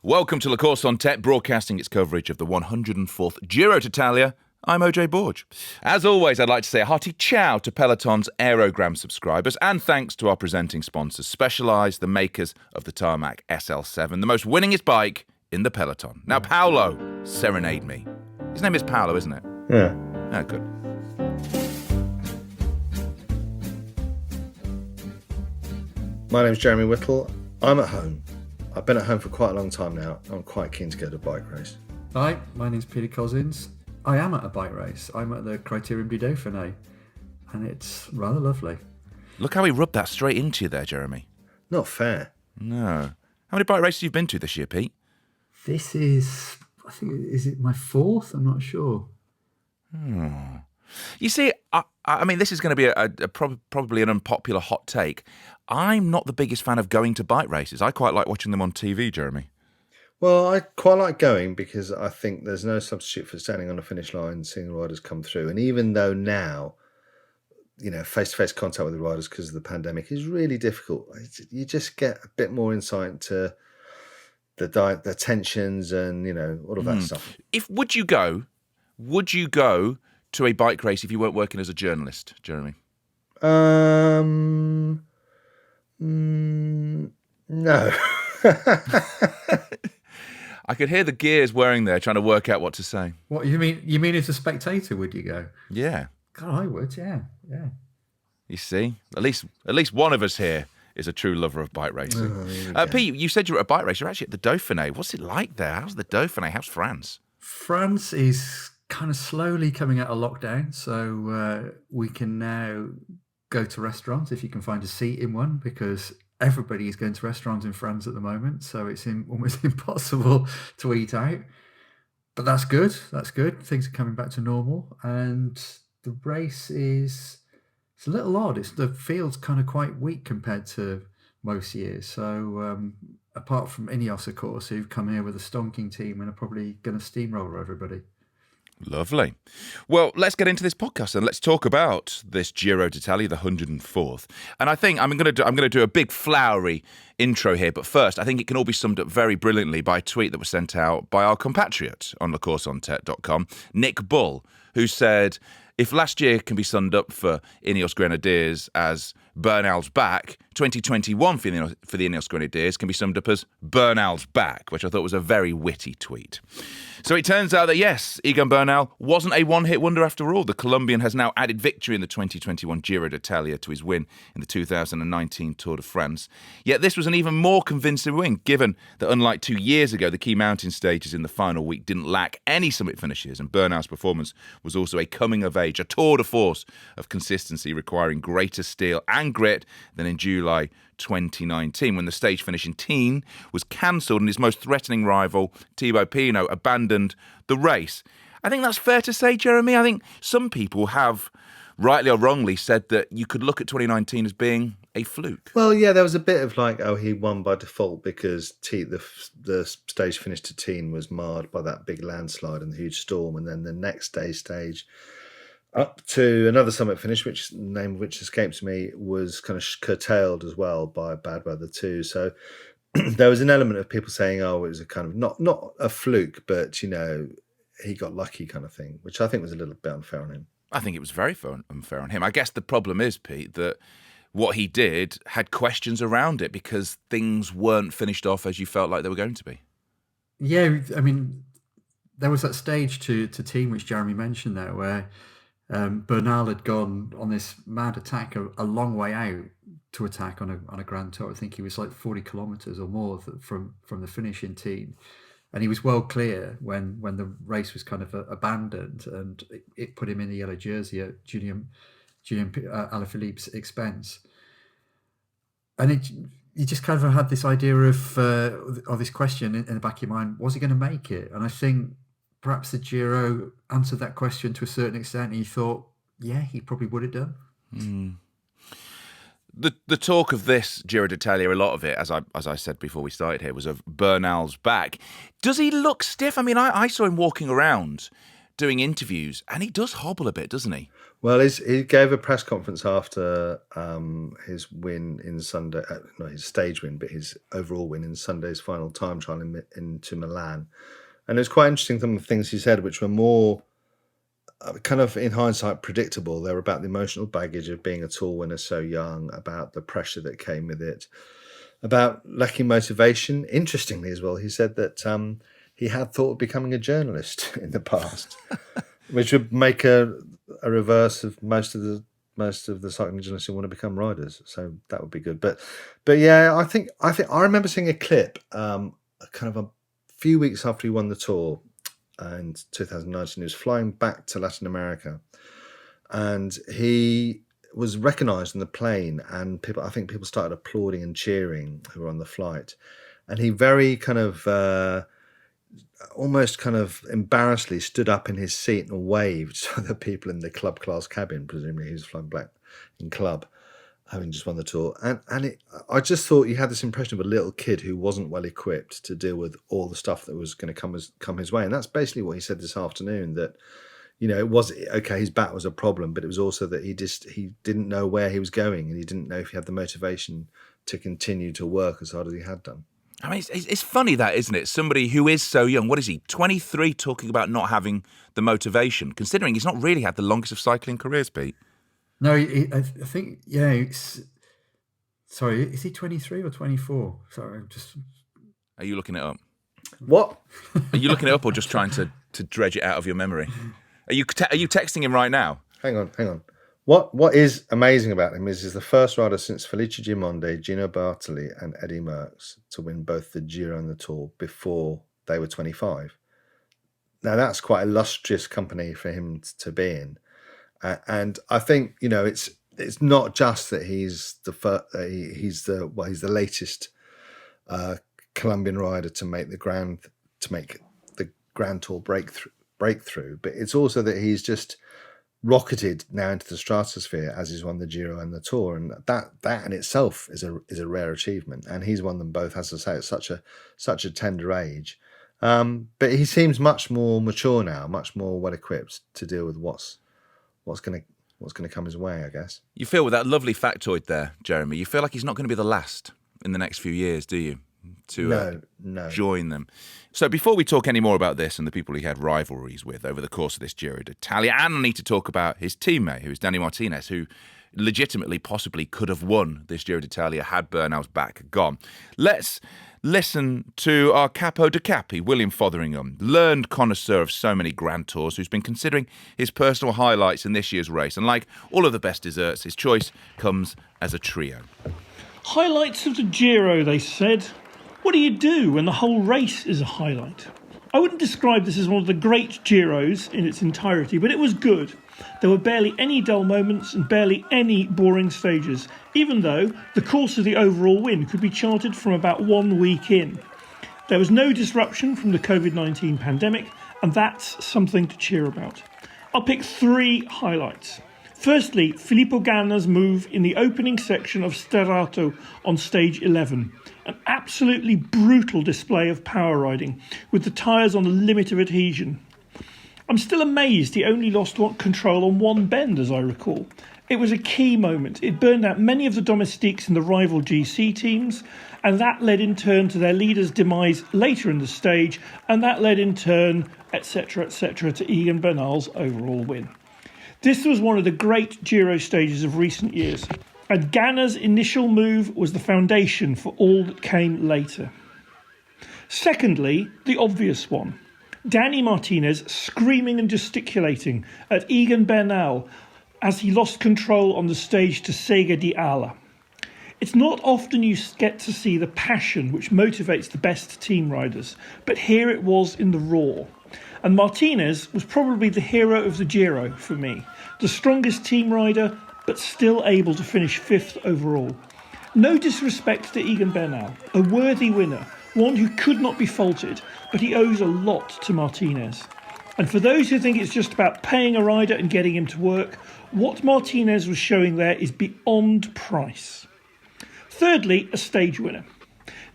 Welcome to La Course on Tête, broadcasting its coverage of the 104th Giro d'Italia. I'm OJ Borg. As always, I'd like to say a hearty ciao to Peloton's Aérogramme subscribers, and thanks to our presenting sponsors, Specialized, the makers of the Tarmac SL7, the most winningest bike in the Peloton. Now, Paolo, serenade me. His name is Paolo, isn't it? Yeah. Oh, good. My name's Jeremy Whittle. I'm at home. I've been at home for quite a long time now. I'm quite keen to go to a bike race. Hi, my name's Peter Cossins. I am at a bike race. I'm at the Criterium du Dauphiné, and it's rather lovely. Look how he rubbed that straight into you there, Jeremy. Not fair. No. How many bike races have you been to this year, Pete? This is, I think, is it my fourth? I'm not sure. You see, I mean, this is going to be probably an unpopular hot take. I'm not the biggest fan of going to bike races. I quite like watching them on TV, Jeremy. Well, I quite like going because I think there's no substitute for standing on a finish line and seeing the riders come through. And even though now, you know, face-to-face contact with the riders because of the pandemic is really difficult, you just get a bit more insight into the tensions and, you know, all of that stuff. Would you go to a bike race if you weren't working as a journalist, Jeremy? No. I could hear the gears whirring there, trying to work out what to say. What you mean? You mean as a spectator? Would you go? Yeah. God, I would. Yeah. You see, at least one of us here is a true lover of bike racing. Pete, you said you were at a bike race. You're actually at the Dauphiné. What's it like there? How's the Dauphiné? How's France? France is kind of slowly coming out of lockdown, so we can now go to restaurants if you can find a seat in one, because everybody is going to restaurants in France at the moment, so it's almost impossible to eat out. But that's good. Things are coming back to normal, and the race it's a little odd. The field's kind of quite weak compared to most years. So apart from Ineos, of course, who've come here with a stonking team and are probably going to steamroller everybody. Lovely. Well, let's get into this podcast and let's talk about this Giro d'Italia, the 104th. And I think I'm going to do a big flowery intro here, but first, I think it can all be summed up very brilliantly by a tweet that was sent out by our compatriot on LaCourseOnTête.com, Nick Bull, who said, "If last year can be summed up for Ineos Grenadiers as Bernal's back, 2021 for the Ineos Grenadiers can be summed up as Bernal's back," which I thought was a very witty tweet. So it turns out that, yes, Egan Bernal wasn't a one-hit wonder after all. The Colombian has now added victory in the 2021 Giro d'Italia to his win in the 2019 Tour de France. Yet this was an even more convincing win, given that unlike 2 years ago, the key mountain stages in the final week didn't lack any summit finishes, and Bernal's performance was also a coming-of-age, a tour de force of consistency requiring greater steel and grit than in July 2019, when the stage finish in Tignes was cancelled and his most threatening rival, Thibaut Pinot, abandoned the race. I think that's fair to say, Jeremy. I think some people have, rightly or wrongly, said that you could look at 2019 as being a fluke. Well, yeah, there was a bit of like, he won by default because the stage finish to Tignes was marred by that big landslide and the huge storm, and then the next day's stage up to another summit finish, which name which escapes me, was kind of curtailed as well by bad weather too. So there was an element of people saying, it was a kind of not a fluke, but, you know, he got lucky kind of thing, which I think was a little bit unfair on him. I think it was very unfair on him. I guess the problem is, Pete, that what he did had questions around it because things weren't finished off as you felt like they were going to be. Yeah, I mean, there was that stage to Tignes, which Jeremy mentioned there, where Bernal had gone on this mad attack a long way out to attack on a Grand Tour. I think he was like 40 kilometres or more from the finish in Tignes. And he was well clear when the race was kind of abandoned, and it put him in the yellow jersey at Julian Alaphilippe's expense. And you just kind of had this idea of this question in the back of your mind: was he going to make it? And I think perhaps the Giro answered that question to a certain extent. And you thought, yeah, he probably would have done. The talk of this Giro d'Italia, a lot of it, as I said before we started here, was of Bernal's back. Does he look stiff? I mean, I saw him walking around doing interviews, and he does hobble a bit, doesn't he? Well, he gave a press conference after his win in Sunday, not his stage win, but his overall win in Sunday's final time trial into Milan. And it was quite interesting, some of the things he said, which were more kind of, in hindsight, predictable. They were about the emotional baggage of being a tour winner so young, about the pressure that came with it, about lacking motivation. Interestingly as well, he said that he had thought of becoming a journalist in the past, which would make a reverse of most of the cycling journalists who want to become riders. So that would be good. But yeah, I think I remember seeing a clip kind of a few weeks after he won the Tour in 2019. He was flying back to Latin America, and he was recognised on the plane, and I think people started applauding and cheering who were on the flight, and he very kind of almost kind of embarrassedly stood up in his seat and waved to the people in the club class cabin. Presumably he was flying black in club, having just won the Tour. And I just thought you had this impression of a little kid who wasn't well equipped to deal with all the stuff that was going to come his way. And that's basically what he said this afternoon, that, you know, it was, okay, his back was a problem, but it was also that he didn't know where he was going, and he didn't know if he had the motivation to continue to work as hard as he had done. I mean, it's funny that, isn't it? Somebody who is so young, what is he, 23, talking about not having the motivation, considering he's not really had the longest of cycling careers, Pete. No, I think, yeah. Sorry, is he 23 or 24? Sorry, I'm just... Are you looking it up? What? Are you looking it up or just trying to dredge it out of your memory? Are you texting him right now? Hang on. What is amazing about him is he's the first rider since Felice Gimondi, Gino Bartali and Eddie Merckx to win both the Giro and the Tour before they were 25. Now, that's quite illustrious company for him to be in. And I think, you know, it's not just that he's the latest Colombian rider to make the Grand Tour breakthrough, but it's also that he's just rocketed now into the stratosphere as he's won the Giro and the Tour, and that in itself is a rare achievement. And he's won them both, as I say, at such a tender age. But he seems much more mature now, much more well equipped to deal with what's going to come his way, I guess. You feel, with that lovely factoid there, Jeremy, you feel like he's not going to be the last in the next few years, do you? To join them. So before we talk any more about this and the people he had rivalries with over the course of this Giro d'Italia, and I need to talk about his teammate, who is Danny Martinez, who legitimately possibly could have won this Giro d'Italia had Bernal's back gone. Let's listen to our capo de capi, William Fotheringham, learned connoisseur of so many Grand Tours, who's been considering his personal highlights in this year's race. And like all of the best desserts, his choice comes as a trio. Highlights of the Giro, they said. What do you do when the whole race is a highlight? I wouldn't describe this as one of the great Giros in its entirety, but it was good. There were barely any dull moments and barely any boring stages, even though the course of the overall win could be charted from about 1 week in. There was no disruption from the COVID-19 pandemic, and that's something to cheer about. I'll pick 3 highlights. Firstly, Filippo Ganna's move in the opening section of Sterrato on stage 11. An absolutely brutal display of power riding, with the tyres on the limit of adhesion. I'm still amazed he only lost control on one bend, as I recall. It was a key moment. It burned out many of the domestiques in the rival GC teams, and that led in turn to their leader's demise later in the stage, and that led in turn, etc., to Egan Bernal's overall win. This was one of the great Giro stages of recent years, and Ganna's initial move was the foundation for all that came later. Secondly, the obvious one. Danny Martinez screaming and gesticulating at Egan Bernal as he lost control on the stage to Sega di Ala. It's not often you get to see the passion which motivates the best team riders, but here it was in the raw. And Martinez was probably the hero of the Giro for me, the strongest team rider, but still able to finish 5th overall. No disrespect to Egan Bernal, a worthy winner, one who could not be faulted, but he owes a lot to Martinez. And for those who think it's just about paying a rider and getting him to work, what Martinez was showing there is beyond price. Thirdly, a stage winner.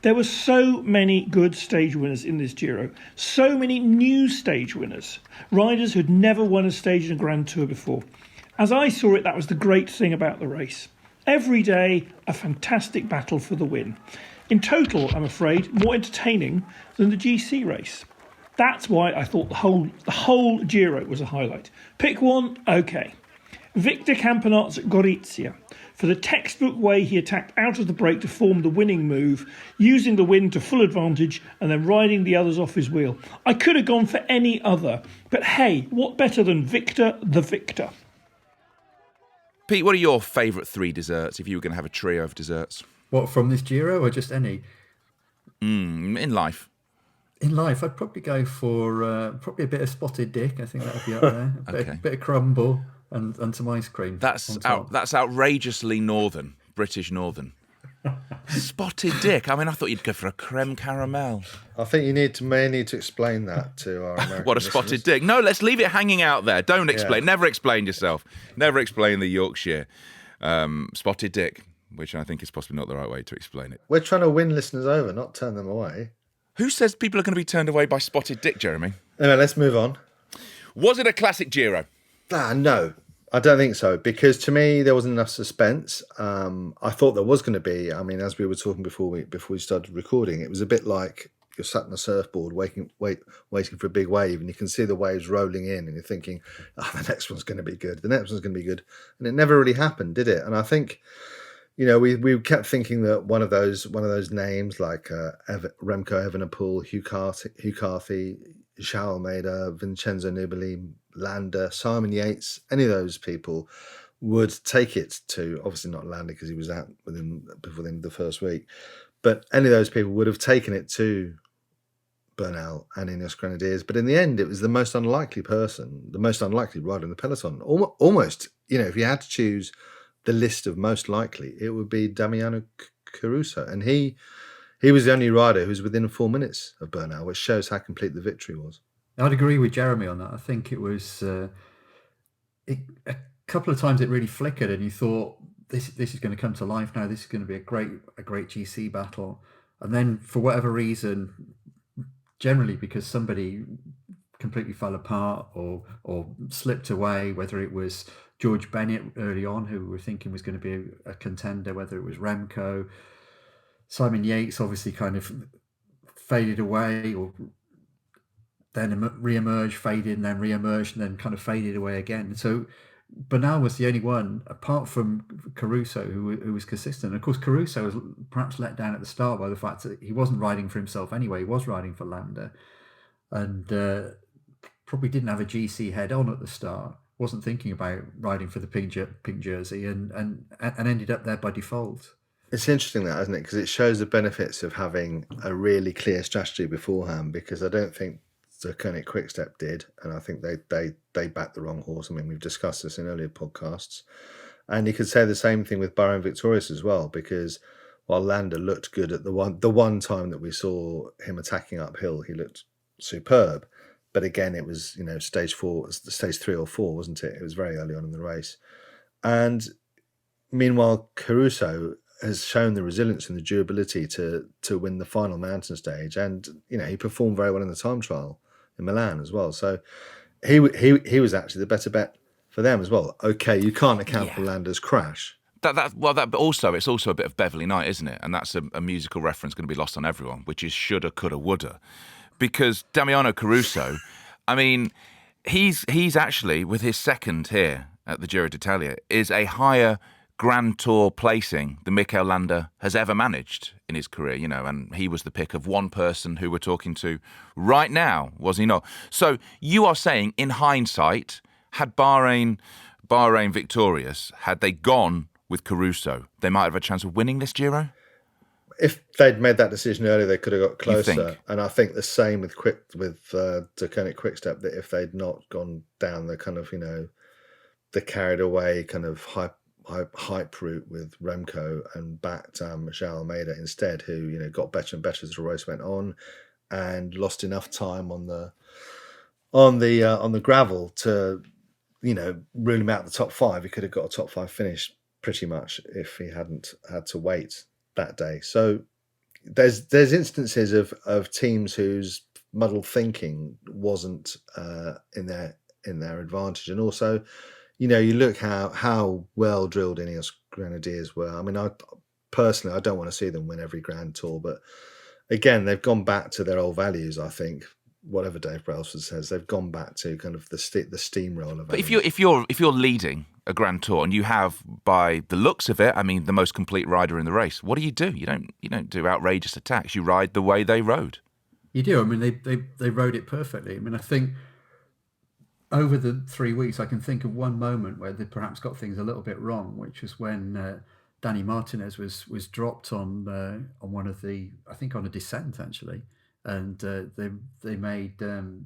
There were so many good stage winners in this Giro, so many new stage winners, riders who'd never won a stage in a Grand Tour before. As I saw it, that was the great thing about the race. Every day, a fantastic battle for the win. In total, I'm afraid, more entertaining than the GC race. That's why I thought the whole Giro was a highlight. Pick one, okay. Victor Campenaerts at Gorizia. For the textbook way he attacked out of the break to form the winning move, using the wind to full advantage and then riding the others off his wheel. I could have gone for any other, but hey, what better than Victor the Victor? Pete, what are your favourite 3 desserts if you were going to have a trio of desserts? What, from this Giro or just any? In life. In life, I'd probably go for probably a bit of spotted dick. I think that would be up there. A bit of crumble and some ice cream. That's outrageously northern, British northern. Spotted dick. I mean, I thought you'd go for a creme caramel. I think you may need to explain that to our American What a spotted dick. No, let's leave it hanging out there. Don't explain. Yeah. Never explain yourself. Never explain the Yorkshire spotted dick, which I think is possibly not the right way to explain it. We're trying to win listeners over, not turn them away. Who says people are going to be turned away by spotted dick, Jeremy? Anyway, let's move on. Was it a classic Giro? No, I don't think so, because to me there wasn't enough suspense. I thought there was going to be. I mean, as we were talking before we started recording, it was a bit like you're sat on a surfboard waiting for a big wave, and you can see the waves rolling in, and you're thinking, "Oh, the next one's going to be good. The next one's going to be good," and it never really happened, did it? And I think, we kept thinking that one of those names like Remco Evenepoel, Hugh Carthy, João Almeida, Vincenzo Nibali, Landa, Simon Yates, any of those people would take it to, obviously not Landa because he was out before the end of the first week, but any of those people would have taken it to Bernal and Ineos Grenadiers. But in the end, it was the most unlikely rider in the peloton. Almost, if you had to choose the list of most likely, it would be Damiano Caruso. And he was the only rider who was within 4 minutes of Bernal, which shows how complete the victory was. I'd agree with Jeremy on that. I think it was a couple of times it really flickered, and you thought this is going to come to life now. This is going to be a great GC battle, and then for whatever reason, generally because somebody completely fell apart or slipped away, whether it was George Bennett early on, who we were thinking was going to be a contender, whether it was Remco, Simon Yates obviously kind of faded away, or then re-emerged, faded, and then re-emerged, and then kind of faded away again. So Bernal was the only one, apart from Caruso, who was consistent. Of course, Caruso was perhaps let down at the start by the fact that he wasn't riding for himself anyway. He was riding for Landa, and probably didn't have a GC head on at the start. Wasn't thinking about riding for the pink jersey, and ended up there by default. It's interesting that, isn't it? Because it shows the benefits of having a really clear strategy beforehand, because I don't think the Koenig Quickstep did, and I think they backed the wrong horse. I mean, we've discussed this in earlier podcasts, and you could say the same thing with Bahrain Victorious as well, because while Landa looked good at the one time that we saw him attacking uphill, he looked superb. But again, it was stage 3 or 4, wasn't it? It was very early on in the race, and meanwhile Caruso has shown the resilience and the durability to win the final mountain stage, and he performed very well in the time trial in Milan as well. So he was actually the better bet for them as well. Okay, you can't account for Landa's crash. But also it's also a bit of Beverly Knight, isn't it? And that's a musical reference going to be lost on everyone, which is shoulda, coulda, woulda, because Damiano Caruso, I mean, he's actually, with his second here at the Giro d'Italia, is a higher Grand Tour placing than Mikel Landa has ever managed in his career, and he was the pick of one person who we're talking to right now, was he not? So you are saying, in hindsight, had Bahrain Victorious, had they gone with Caruso, they might have a chance of winning this Giro? If they'd made that decision earlier, they could have got closer. You think? And I think the same with the Koenig Quickstep, that if they'd not gone down the kind of, the carried away kind of hype route with Remco and backed João Almeida instead, who got better and better as the race went on, and lost enough time on the gravel to rule him out the top 5. He could have got a top 5 finish pretty much if he hadn't had to wait that day. So there's instances of teams whose muddled thinking wasn't in their advantage, and also, you look how well drilled Ineos Grenadiers were. I mean, I don't want to see them win every Grand Tour, but again, they've gone back to their old values. I think whatever Dave Brailsford says, they've gone back to kind of the steamroller. But if you're leading a Grand Tour and you have, by the looks of it, I mean, the most complete rider in the race, what do? You don't do outrageous attacks. You ride the way they rode. You do. I mean, they rode it perfectly. I mean, I think over the 3 weeks, I can think of one moment where they perhaps got things a little bit wrong, which was when Danny Martinez was dropped on one of the, I think on a descent actually, and they made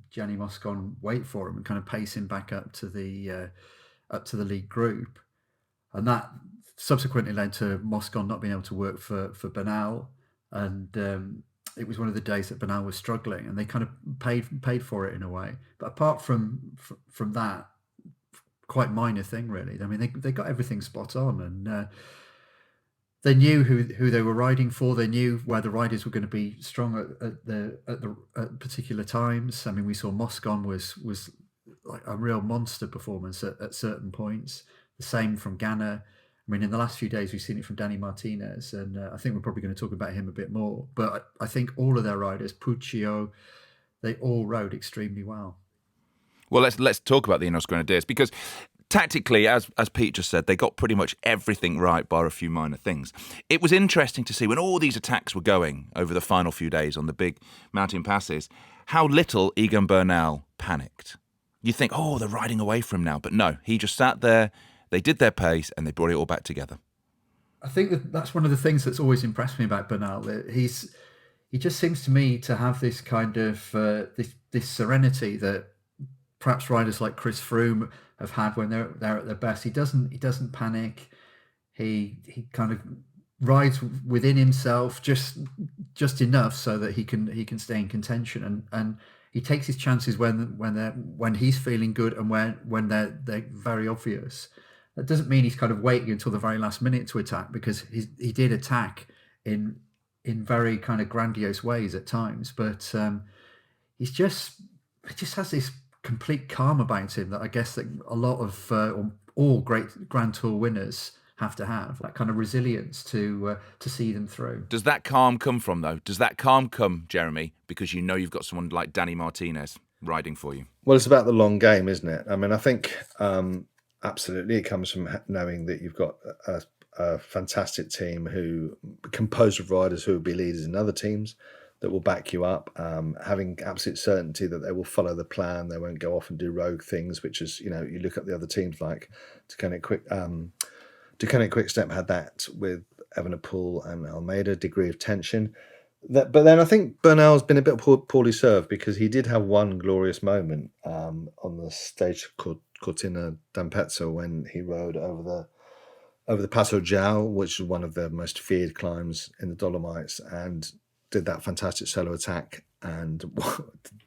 Gianni Moscon wait for him and kind of pace him back up to the lead group, and that subsequently led to Moscon not being able to work for Bernal, and it was one of the days that Bernal was struggling, and they kind of paid for it in a way. But apart from that, quite minor thing really. I mean, they got everything spot on, and they knew who they were riding for. They knew where the riders were going to be strong at particular times. I mean, we saw Moscon was like a real monster performance at certain points. The same from Ganna. I mean, in the last few days, we've seen it from Danny Martinez, and I think we're probably going to talk about him a bit more. But I think all of their riders, Puccio, they all rode extremely well. Well, let's talk about the Ineos Grenadiers, because tactically, as Pete just said, they got pretty much everything right bar a few minor things. It was interesting to see when all these attacks were going over the final few days on the big mountain passes, how little Egan Bernal panicked. You think, oh, they're riding away from him now. But no, he just sat there, they did their pace, and they brought it all back together. I think that's one of the things that's always impressed me about Bernal. He just seems to me to have this kind of this serenity that perhaps riders like Chris Froome have had when they're at their best. He doesn't panic. He kind of rides within himself just enough so that he can stay in contention, and he takes his chances when he's feeling good and when they're very obvious. That doesn't mean he's kind of waiting until the very last minute to attack, because he did attack in very kind of grandiose ways at times, but he just has this complete calm about him that I guess that a lot of all great Grand Tour winners have to have, that kind of resilience to see them through. Does that calm come from, though? Does that calm come, Jeremy, because you know you've got someone like Danny Martinez riding for you? Well, it's about the long game, isn't it? I mean, I think absolutely it comes from knowing that you've got a fantastic team who composed of riders who will be leaders in other teams that will back you up, having absolute certainty that they will follow the plan. They won't go off and do rogue things, which is, you look at the other teams like Deceuninck Quickstep had that with Evenepoel and Almeida, degree of tension. But then I think Bernal's been a bit poorly served, because he did have one glorious moment on the stage called Cortina d'Ampezzo when he rode over the Passo Giao, which is one of the most feared climbs in the Dolomites, and did that fantastic solo attack and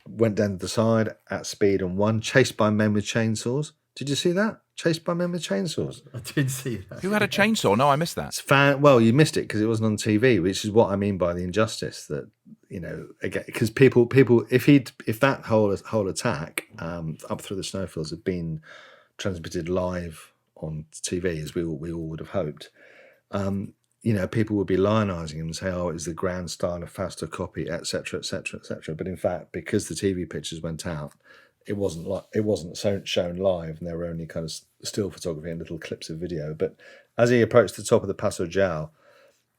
went down the side at speed and won, chased by men with chainsaws. Did you see that? Chased by men with chainsaws. I did see that. Who had a chainsaw? No, I missed that. Well, you missed it because it wasn't on TV, which is what I mean by the injustice. That, again, because people, if that whole attack up through the snowfields had been transmitted live on TV, as we all would have hoped, people would be lionising him and say, "Oh, it's the grand style of Fausto Coppi, etc., etc., etc." But in fact, because the TV pictures went out, it wasn't shown live, and there were only kind of still photography and little clips of video. But as he approached the top of the Passo Giao,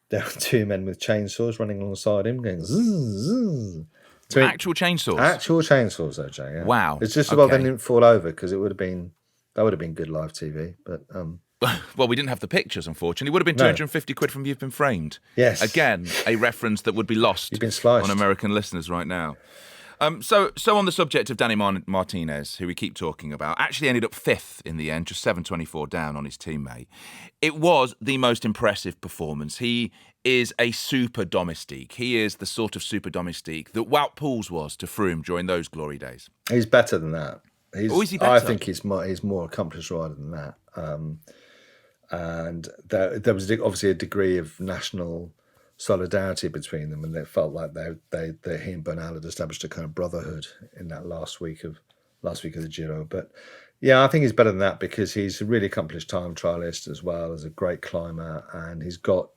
there were two men with chainsaws running alongside him, going zzz. Actual chainsaws? Actual chainsaws, though, Jay. Yeah. Wow. It's just about they didn't fall over, because that would have been good live TV. But well, we didn't have the pictures, unfortunately. It would have been 250 quid from You've Been Framed. Yes. Again, a reference that would be lost You've been sliced on American listeners right now. So on the subject of Danny Martinez, who we keep talking about, actually ended up fifth in the end, just 7:24 down on his teammate. It was the most impressive performance. He is a super domestique. He is the sort of super domestique that Wout Poels was to Froome during those glory days. He's better than that. Is he better? I think he's more accomplished rider than that. And there was obviously a degree of national solidarity between them, and they felt like he and Bernal had established a kind of brotherhood in that last week of the Giro. But yeah, I think he's better than that because he's a really accomplished time trialist as well as a great climber, and he's got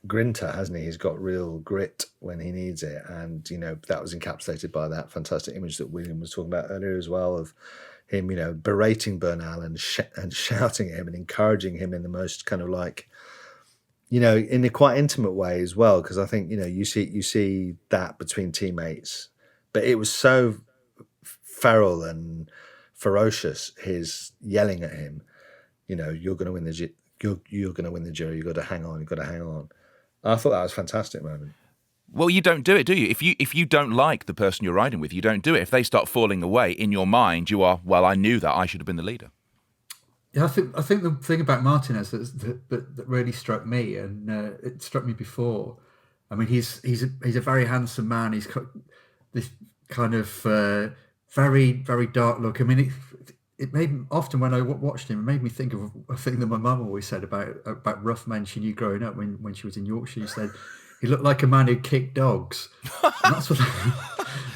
grinta, hasn't he? He's got real grit when he needs it, and that was encapsulated by that fantastic image that William was talking about earlier as well, of him berating Bernal and shouting at him and encouraging him in the most kind of like in a quite intimate way as well, because I think you see that between teammates, but it was so feral and ferocious, his yelling at him, you're going to win the you're going to win the Giro, you've got to hang on. I thought that was a fantastic moment. Well, you don't do it, do you? If you don't like the person you're riding with, you don't do it. If they start falling away, in your mind, you are, well, I knew that, I should have been the leader. Yeah, I think the thing about Martinez that really struck me, and it struck me before. I mean, he's a very handsome man. He's got this kind of very, very dark look. I mean, it made often when I watched him, it made me think of a thing that my mum always said about rough men she knew growing up when she was in Yorkshire. She said he looked like a man who kicked dogs. And that's what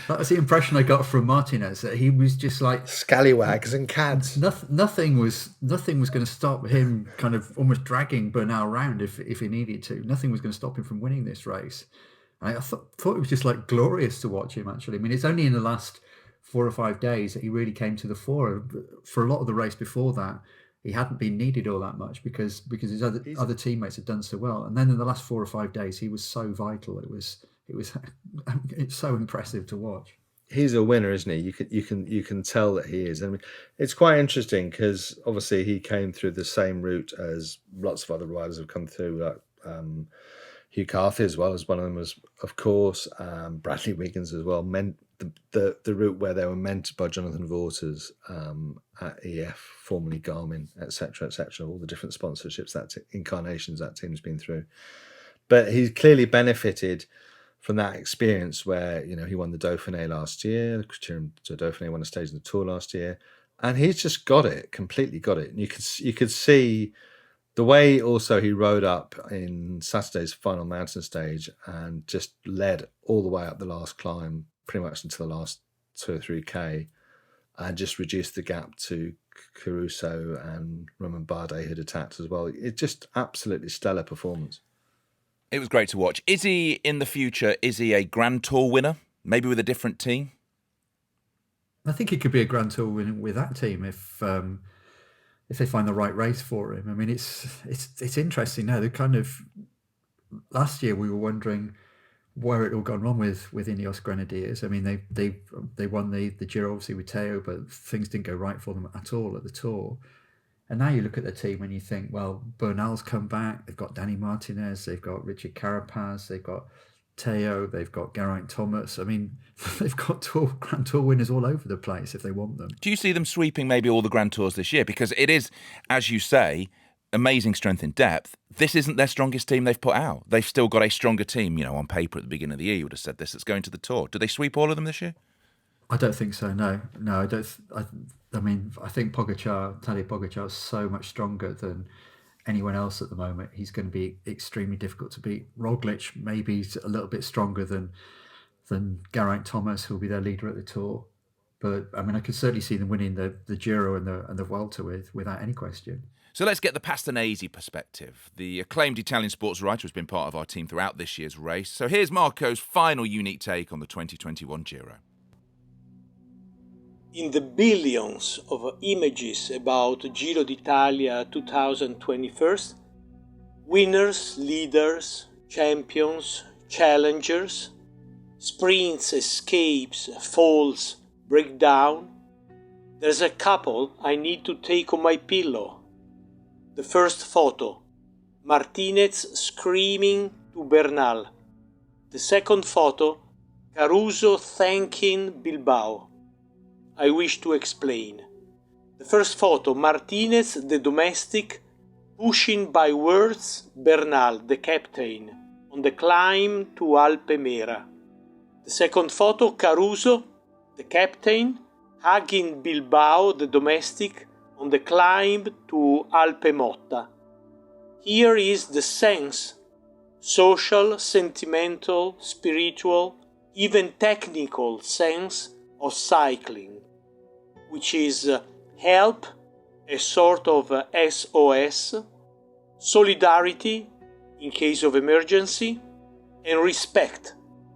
that was the impression I got from Martinez, that he was just like scallywags and cads. Nothing was going to stop him kind of almost dragging Bernal around if he needed to. Nothing was going to stop him from winning this race. And I thought it was just like glorious to watch him, actually. I mean, it's only in the last 4 or 5 days that he really came to the fore. For a lot of the race before that, he hadn't been needed all that much because his other teammates had done so well. And then in the last 4 or 5 days, he was so vital. It's so impressive to watch. He's a winner, isn't he? You can tell that he is. I mean, it's quite interesting because obviously he came through the same route as lots of other riders have come through. Like Hugh Carthy as well as one of them was, of course, Bradley Wiggins as well. The route where they were mentored by Jonathan Vaughters at EF, formerly Garmin, etc., all the different sponsorships, incarnations that team's been through. But he's clearly benefited from that experience where, he won the Dauphiné last year, Criterium de Dauphiné won a stage in the Tour last year, and he's just completely got it. And you could see the way also he rode up in Saturday's final mountain stage and just led all the way up the last climb, pretty much until the last 2 or 3K, and just reduced the gap to Caruso and Romain Bardet, who'd attacked as well. It's just absolutely stellar performance. It was great to watch. Is he, in the future, a Grand Tour winner? Maybe with a different team? I think he could be a Grand Tour winner with that team if they find the right race for him. I mean, it's interesting now. They kind of, last year we were wondering where it all gone wrong with Ineos Grenadiers. I mean, they won the Giro obviously with Teo, but things didn't go right for them at all at the Tour. And now you look at the team and you think, well, Bernal's come back. They've got Danny Martinez. They've got Richard Carapaz. They've got Teo. They've got Geraint Thomas. I mean, they've got Grand Tour winners all over the place if they want them. Do you see them sweeping maybe all the Grand Tours this year? Because it is, as you say, amazing strength in depth. This isn't their strongest team they've put out. They've still got a stronger team. On paper at the beginning of the year, you would have said this that's going to the Tour. Do they sweep all of them this year? I don't think so. No, I don't. I mean, I think Tadej Pogacar is so much stronger than anyone else at the moment. He's going to be extremely difficult to beat. Roglic maybe a little bit stronger than Geraint Thomas, who will be their leader at the Tour. But I mean, I could certainly see them winning the Giro and the Vuelta without any question. So let's get the Pastonesi perspective. The acclaimed Italian sports writer has been part of our team throughout this year's race. So here's Marco's final unique take on the 2021 Giro. In the billions of images about Giro d'Italia 2021, winners, leaders, champions, challengers, sprints, escapes, falls, breakdown, there's a couple I need to take on my pillow. The first photo, Martinez screaming to Bernal. The second photo, Caruso thanking Bilbao. I wish to explain. The first photo, Martinez, the domestic, pushing by words Bernal, the captain, on the climb to Alpe Mera. The second photo, Caruso, the captain, hugging Bilbao, the domestic, on the climb to Alpe Motta. Here is the sense social, sentimental, spiritual, even technical sense of cycling, which is help, a sort of SOS, solidarity in case of emergency, and respect.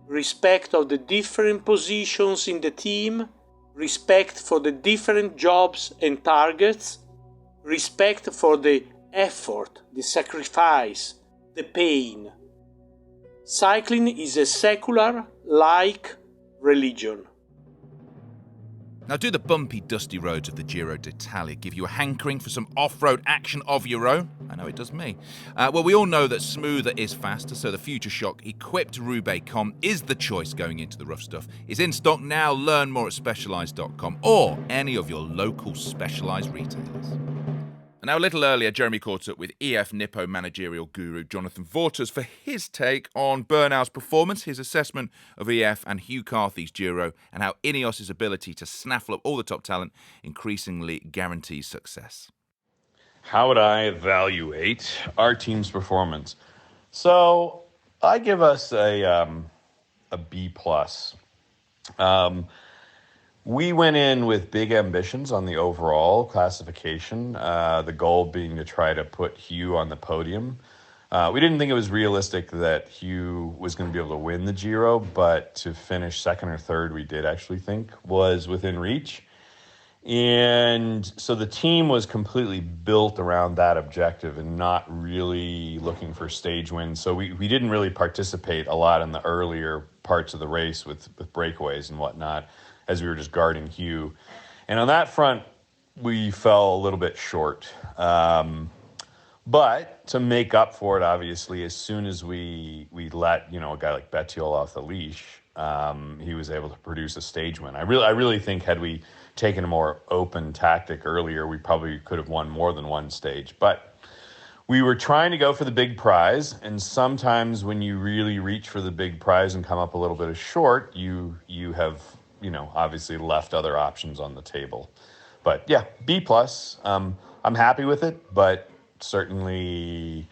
Respect of the different positions in the team, respect for the different jobs and targets, respect for the effort, the sacrifice, the pain. Cycling is a secular, like religion. Now, do the bumpy, dusty roads of the Giro d'Italia give you a hankering for some off-road action of your own? I know it does me. Well, we all know that smoother is faster, so the Future Shock equipped Roubaix-Com is the choice going into the rough stuff. It's in stock now. Learn more at Specialized.com or any of your local Specialized retailers. Now, a little earlier, Jeremy caught up with EF Nippo managerial guru Jonathan Vaughters for his take on Bernal's performance, his assessment of EF and Hugh Carthy's Giro, and how Ineos' ability to snaffle up all the top talent increasingly guarantees success. How would I evaluate our team's performance? So I give us a B+. We went in with big ambitions on the overall classification, the goal being to try to put Hugh on the podium. We didn't think it was realistic that Hugh was going to be able to win the Giro, but to finish second or third, we did actually think was within reach. And so the team was completely built around that objective and not really looking for stage wins. So we didn't really participate a lot in the earlier parts of the race with breakaways and whatnot, as we were just guarding Hugh. And on that front, we fell a little bit short. But to make up for it, obviously, as soon as we let a guy like Bettiol off the leash, he was able to produce a stage win. I really think had we taken a more open tactic earlier, we probably could have won more than one stage. But we were trying to go for the big prize, and sometimes when you really reach for the big prize and come up a little bit short, you have obviously left other options on the table. But yeah, B+. I'm happy with it, but certainly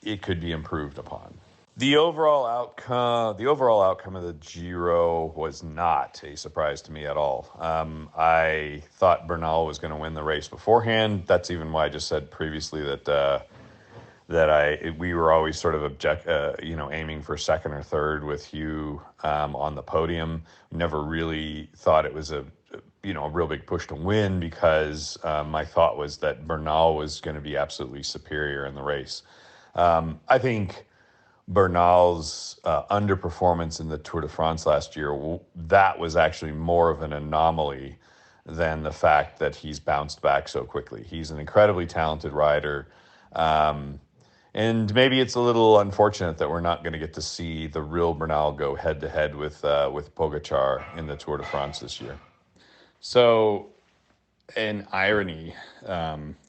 it could be improved upon. The overall outcome of the Giro was not a surprise to me at all. I thought Bernal was going to win the race beforehand. That's even why I just said previously that we were always sort of aiming for second or third with Hugh on the podium. Never really thought it was a real big push to win because my thought was that Bernal was going to be absolutely superior in the race. I think Bernal's underperformance in the Tour de France last year, that was actually more of an anomaly than the fact that he's bounced back so quickly. He's an incredibly talented rider. And maybe it's a little unfortunate that we're not going to get to see the real Bernal go head-to-head with Pogačar in the Tour de France this year. So an irony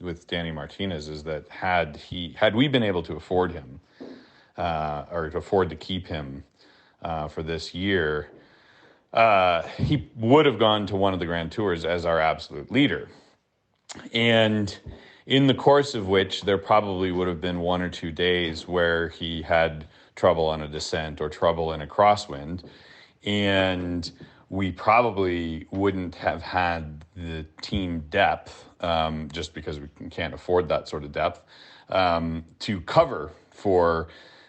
with Danny Martinez is that had we been able to afford him, or to afford to keep him for this year, he would have gone to one of the Grand Tours as our absolute leader. And in the course of which there probably would have been 1 or 2 days where he had trouble on a descent or trouble in a crosswind, and we probably wouldn't have had the team depth, just because we can't afford that sort of depth, to cover for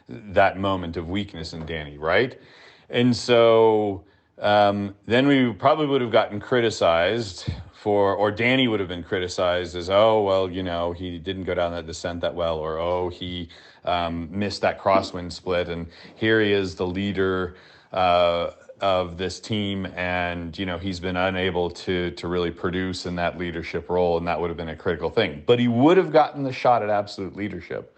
that moment of weakness in Danny, right? And so then we probably would have gotten criticized or Danny would have been criticized as, he didn't go down that descent that well, or, he missed that crosswind split, and here he is, the leader of this team, and, he's been unable to really produce in that leadership role, and that would have been a critical thing. But he would have gotten the shot at absolute leadership.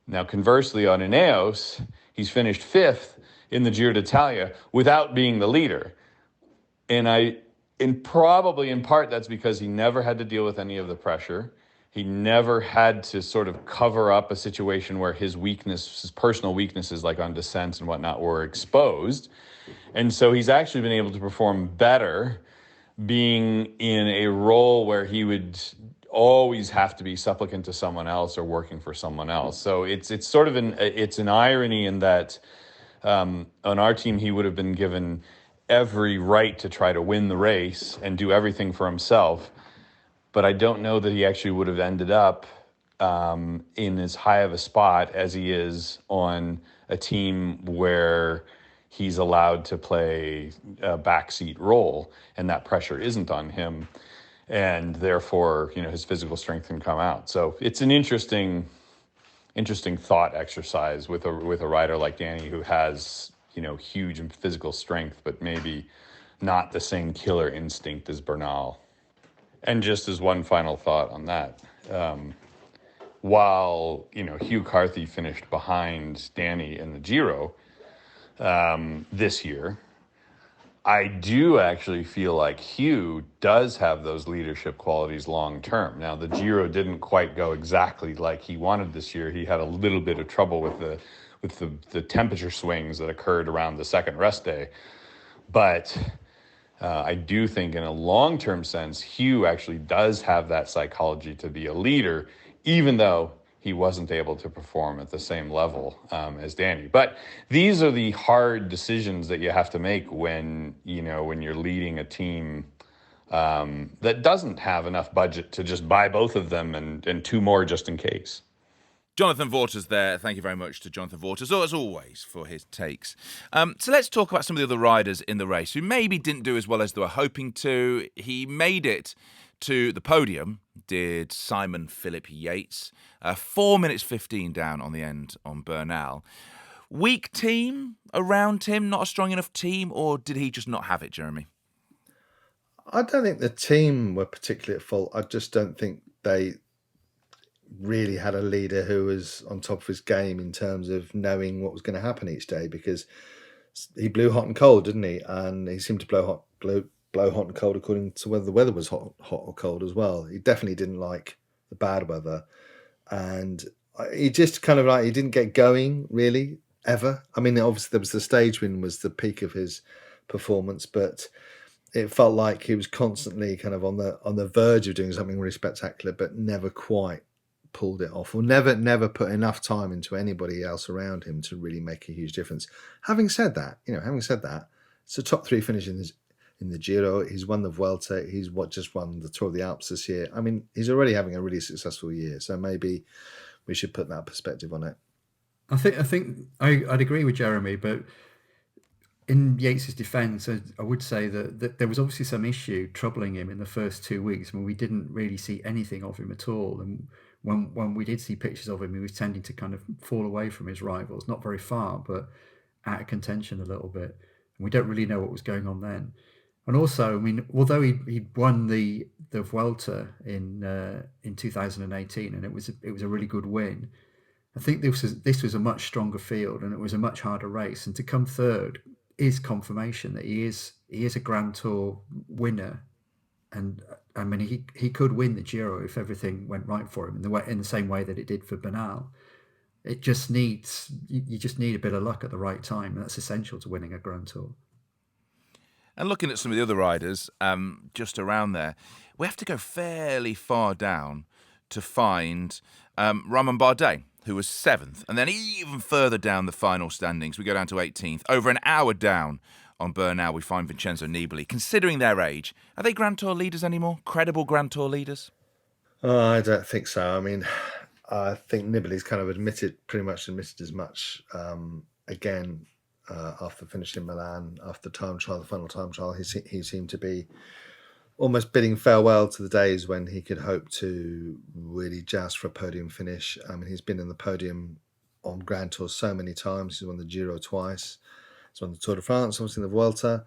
Now, conversely, on Ineos, he's finished 5th in the Giro d'Italia without being the leader. And probably in part that's because he never had to deal with any of the pressure. He never had to sort of cover up a situation where his personal weaknesses like on descents and whatnot were exposed. And so he's actually been able to perform better being in a role where he would always have to be supplicant to someone else or working for someone else. So it's sort of an irony in that on our team he would have been given every right to try to win the race and do everything for himself, but I don't know that he actually would have ended up in as high of a spot as he is on a team where he's allowed to play a backseat role and that pressure isn't on him. And therefore, his physical strength can come out. So it's an interesting thought exercise with a rider like Danny who has, huge physical strength, but maybe not the same killer instinct as Bernal. And just as one final thought on that, while, Hugh Carthy finished behind Danny in the Giro this year, I do actually feel like Hugh does have those leadership qualities long term. Now, the Giro didn't quite go exactly like he wanted this year. He had a little bit of trouble with the temperature swings that occurred around the second rest day. But I do think in a long-term sense, Hugh actually does have that psychology to be a leader, even though he wasn't able to perform at the same level as Danny. But these are the hard decisions that you have to make when you're leading a team that doesn't have enough budget to just buy both of them and two more just in case. Jonathan Vaughters there. Thank you very much to Jonathan Vaughters, as always, for his takes. So let's talk about some of the other riders in the race who maybe didn't do as well as they were hoping to. He made it to the podium, did Simon Philip Yates. 4 minutes 15 down on the end on Bernal. Weak team around him, not a strong enough team, or did he just not have it, Jeremy? I don't think the team were particularly at fault. I just don't think they really had a leader who was on top of his game in terms of knowing what was going to happen each day, because he blew hot and cold, didn't he? And he seemed to blow hot and cold according to whether the weather was hot or cold as well. He definitely didn't like the bad weather, and he just kind of he didn't get going really ever. I mean, obviously there was the stage win was the peak of his performance, but it felt like he was constantly kind of on the verge of doing something really spectacular, but never quite pulled it off, or never put enough time into anybody else around him to really make a huge difference. Having said that, it's a top three finish in the Giro. He's won the Vuelta. He's just won the Tour of the Alps this year. I mean, he's already having a really successful year. So maybe we should put that perspective on it. I think I'd agree with Jeremy, but in Yates's defence, I would say that there was obviously some issue troubling him in the first 2 weeks when we didn't really see anything of him at all. And when we did see pictures of him, he was tending to kind of fall away from his rivals, not very far, but out of contention a little bit. And we don't really know what was going on then. And also, I mean, although he won the Vuelta in 2018, and it was a really good win, I think this was a much stronger field, and it was a much harder race. And to come third is confirmation that he is a Grand Tour winner. And I mean, he could win the Giro if everything went right for him in the same way that it did for Bernal. It just needs you just need a bit of luck at the right time, and that's essential to winning a Grand Tour. And looking at some of the other riders just around there, we have to go fairly far down to find Romain Bardet, who was 7th. And then even further down the final standings, we go down to 18th. Over an hour down on Bernal, we find Vincenzo Nibali. Considering their age, are they Grand Tour leaders anymore? Credible Grand Tour leaders? I don't think so. I mean, I think Nibali's kind of pretty much admitted as much again after finishing Milan, after the final time trial. He seemed to be almost bidding farewell to the days when he could hope to really joust for a podium finish. I mean, he's been in the podium on Grand Tour so many times. He's won the Giro twice. He's won the Tour de France, obviously the Vuelta.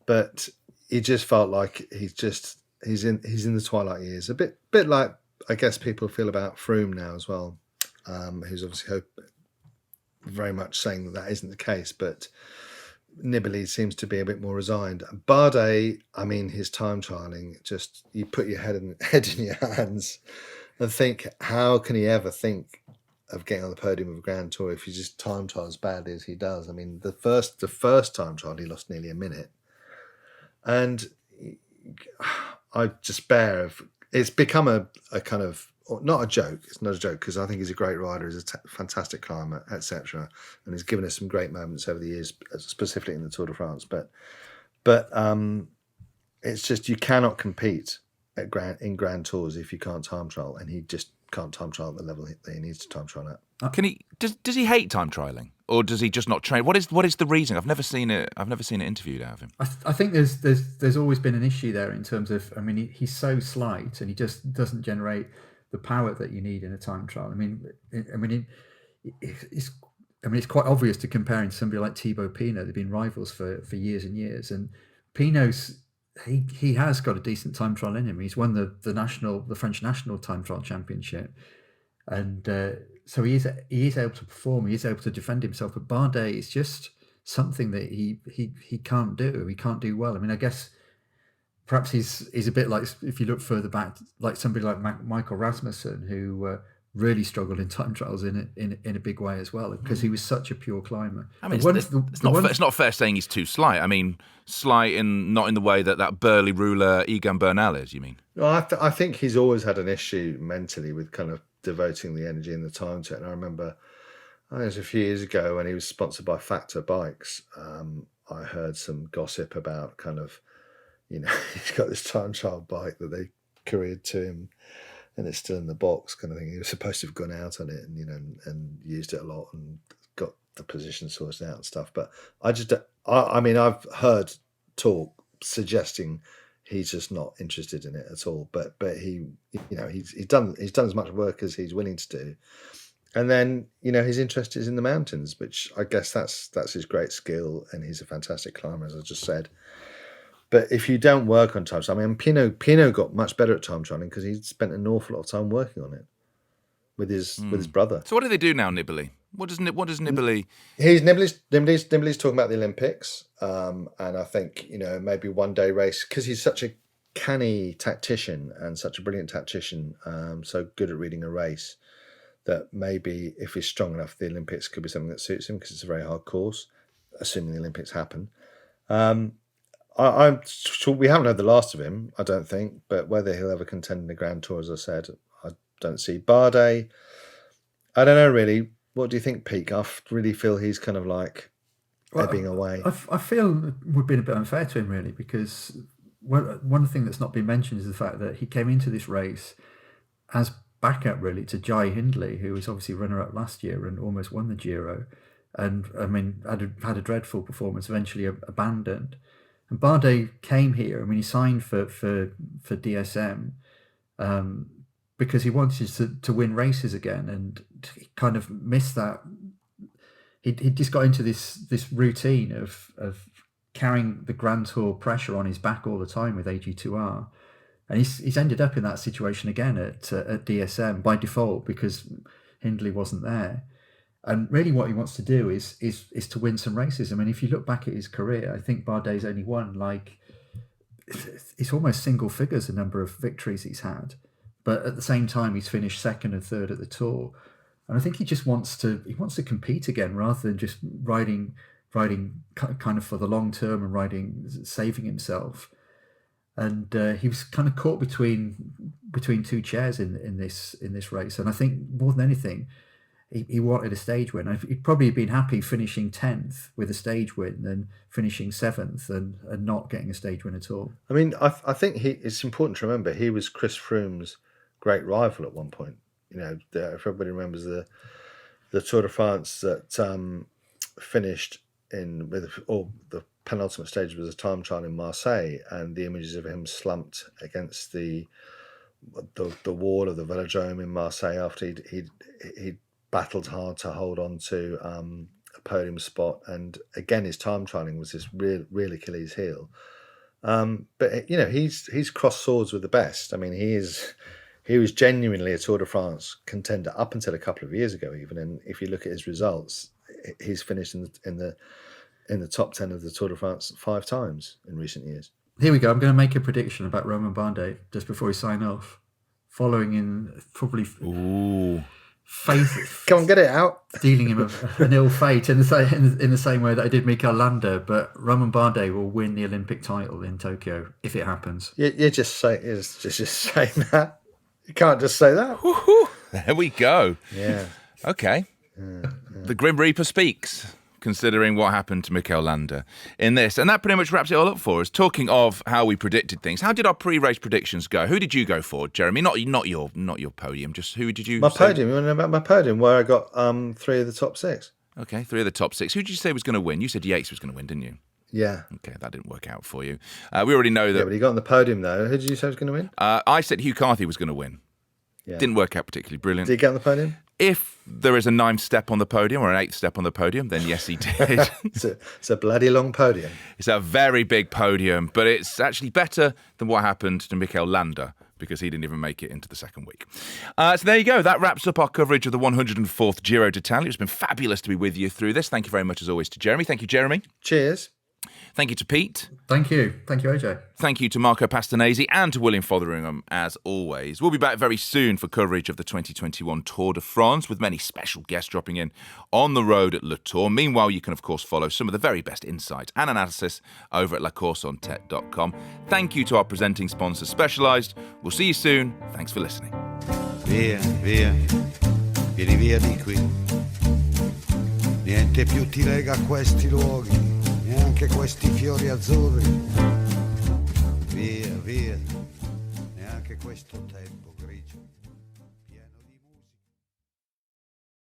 But he just felt like he's in the twilight years. A bit like, I guess, people feel about Froome now as well, who's obviously very much saying that isn't the case. But Nibali seems to be a bit more resigned. Bardet, I mean, his time trialing, just you put your head in your hands and think, how can he ever think of getting on the podium of a Grand Tour if he just time trial as badly as he does? I mean, the first time trial he lost nearly a minute, and I despair of it's become a kind of, not a joke. It's not a joke because I think he's a great rider. He's a fantastic climber, etc. And he's given us some great moments over the years, specifically in the Tour de France. But it's just you cannot compete in Grand Tours if you can't time trial, and he just can't time trial at the level that he needs to time trial at. Can he? Does he hate time trialing, or does he just not train? What is the reason? I've never seen it interviewed out of him. I think there's always been an issue there in terms of, I mean, he's so slight and he just doesn't generate the power that you need in a time trial. It's quite obvious to comparing to somebody like Thibaut Pinot. They've been rivals for years and years, and Pinot's he has got a decent time trial in him. He's won the French national time trial championship, and so he is able to perform. He is able to defend himself. But Bardet is just something that he can't do. He can't do well. I mean, I guess perhaps he's a bit like, if you look further back, like somebody like Michael Rasmussen, who really struggled in time trials in a big way as well, because he was such a pure climber. I mean, it's not fair saying he's too slight. I mean, slight not in the way that burly ruler Egan Bernal is, you mean? Well, I think he's always had an issue mentally with kind of devoting the energy and the time to it. And I remember, it was a few years ago when he was sponsored by Factor Bikes. I heard some gossip about kind of, he's got this time trial bike that they couriered to him, and it's still in the box, kind of thing. He was supposed to have gone out on it and and used it a lot and got the position sorted out and stuff. But I've heard talk suggesting he's just not interested in it at all. But he, he's done as much work as he's willing to do. And then, his interest is in the mountains, which I guess that's his great skill, and he's a fantastic climber, as I just said. But if you don't work on time trialing, Pinot got much better at time trialing because he spent an awful lot of time working on it with his brother. So what do they do now, Nibali? What does Nibali? Nibali's talking about the Olympics, and I think maybe one day race, because he's such a canny tactician and such a brilliant tactician, so good at reading a race, that maybe if he's strong enough, the Olympics could be something that suits him, because it's a very hard course, assuming the Olympics happen. I'm sure we haven't heard the last of him, I don't think, but whether he'll ever contend in the Grand Tour, as I said, I don't see. Bardet, I don't know really. What do you think, Pete? I really feel he's kind of like ebbing away. I feel we've been a bit unfair to him, really, because one thing that's not been mentioned is the fact that he came into this race as backup, really, to Jai Hindley, who was obviously runner-up last year and almost won the Giro, and had a dreadful performance, eventually abandoned. And Bardet came here. He signed for DSM because he wanted to win races again, and he kind of missed that. He just got into this routine of carrying the Grand Tour pressure on his back all the time with AG2R, and he's ended up in that situation again at DSM by default because Hindley wasn't there. And really what he wants to do is to win some races. If you look back at his career, I think Bardet's only won, it's almost single figures the number of victories he's had. But at the same time, he's finished second and third at the Tour. And I think he just wants to compete again, rather than just riding kind of for the long term and saving himself. And he was kind of caught between two chairs in this race. And I think more than anything, he wanted a stage win. He'd probably been happy finishing 10th with a stage win than finishing 7th and not getting a stage win at all. I think it's important to remember he was Chris Froome's great rival at one point. If everybody remembers the Tour de France that finished the penultimate stage was a time trial in Marseille, and the images of him slumped against the wall of the Velodrome in Marseille after he'd battled hard to hold on to a podium spot, and again his time trialing was his real Achilles heel. But he's crossed swords with the best. He was genuinely a Tour de France contender up until a couple of years ago, even. And if you look at his results, he's finished in the top 10 of the Tour de France 5 times in recent years. Here we go. I'm going to make a prediction about Romain Bardet just before we sign off. Following in probably faith. Come on, get it out. Dealing him an ill fate in the same way that I did Mikel Landa, but Romain Bardet will win the Olympic title in Tokyo if it happens. You're just saying that. You can't just say that. Woo-hoo. There we go. Yeah. Okay. The Grim Reaper speaks, considering what happened to Mikel Landa in this. And that pretty much wraps it all up for us. Talking of how we predicted things, how did our pre-race predictions go? Who did you go for, Jeremy? Not your podium, just who did you My say? podium, you want to know about my podium, where I got 3 of the top 6. Okay, 3 of the top 6. Who did you say was going to win? You said Yates was going to win, didn't you? Yeah. Okay, that didn't work out for you. We already know that... Yeah, but he got on the podium, though. Who did you say was going to win? I said Hugh Carthy was going to win. Yeah. Didn't work out particularly brilliant. Did he get on the podium? If there is a 9th step on the podium or an 8th step on the podium, then yes, he did. It's a bloody long podium. It's a very big podium, but it's actually better than what happened to Mikel Landa because he didn't even make it into the second week. So there you go. That wraps up our coverage of the 104th Giro d'Italia. It's been fabulous to be with you through this. Thank you very much, as always, to Jeremy. Thank you, Jeremy. Cheers. Thank you to Pete. Thank you, AJ. Thank you to Marco Pastonesi and to William Fotheringham, as always. We'll be back very soon for coverage of the 2021 Tour de France, with many special guests dropping in on the road at Le Tour. Meanwhile, you can, of course, follow some of the very best insights and analysis over at lacoursonTête.com. Thank you to our presenting sponsor, Specialized. We'll see you soon. Thanks for listening. Via, via, vieni via di qui. Niente più ti lega a questi luoghi. Neanche questi fiori azzurri, via, via, neanche questo tempo grigio.